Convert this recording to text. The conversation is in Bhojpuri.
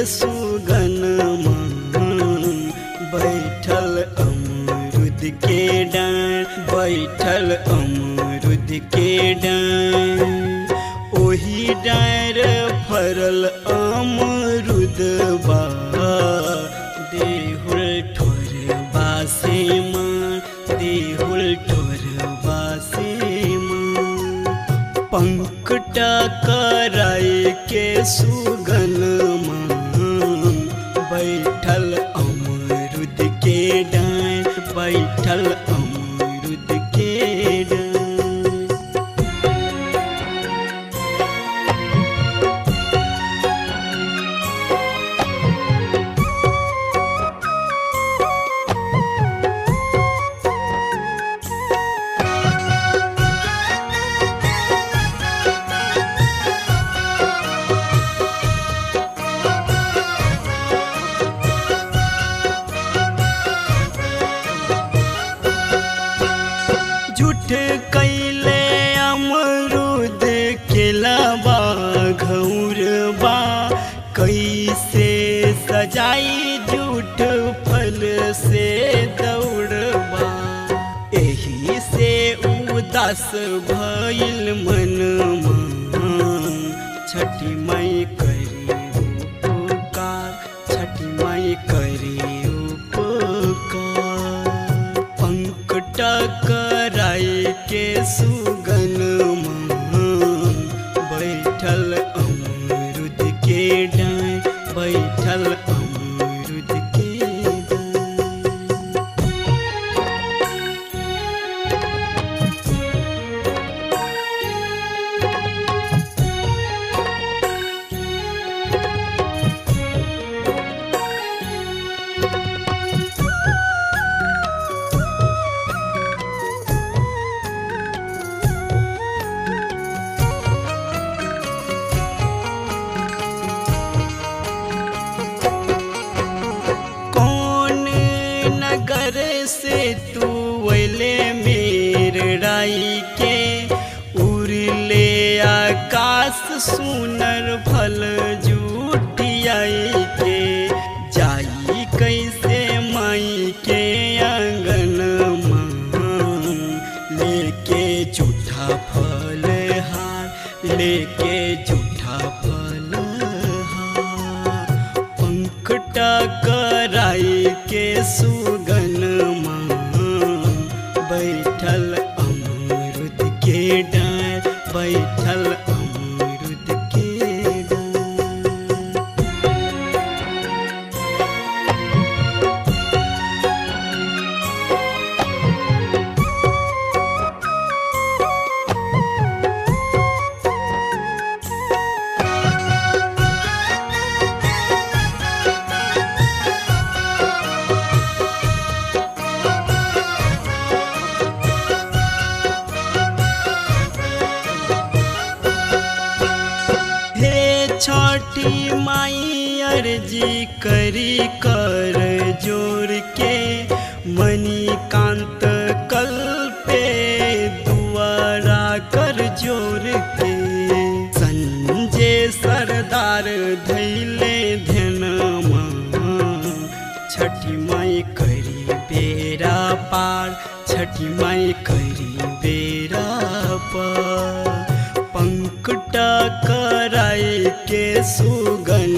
सुगन बैठल अमरुद के डाँड़, बैठल अमरुद के डाँड़। ओही डाँड़ फरल अमरुद बा, देहुल ठोरबा से माँ, देहुल ठोरबा से माँ। पंख टकराए के सुगन बैठल अमरुद के डाँड़, बैठल अमरुद के डाँड़। झूठ कैले अमरुद केलबा घौरबा, कैसे सजाई झूठ फल से दौड़बा। एही से उदास भइल मनमा, छठी माई करी उपकार, छठी माई करी उपकार। पंख टकराए के सुगन बैठल अमरुद के डाँड़, बैठल अमरुद के डाँड़। नगर से तू वैले मेरे राई के, उड़ले आकाश सुनर फल जुटियाई के। जाई कैसे माई के आंगन लेके झूठा फल हार, लेके झूठा फल हार। पंख टकराए के सुगन बैठल अमरुद के डाँड़, बैठल अमरुद के डाँड़। छठी माई अर्जी करी कर जोर के, मणिकांत कल पे दुआरा कर जोर के। संजय सरदार धैले ध्यानमा, छठी माई करी बेरा पार, छठी माई करी बेरा पार। पंख टकराए के सुगन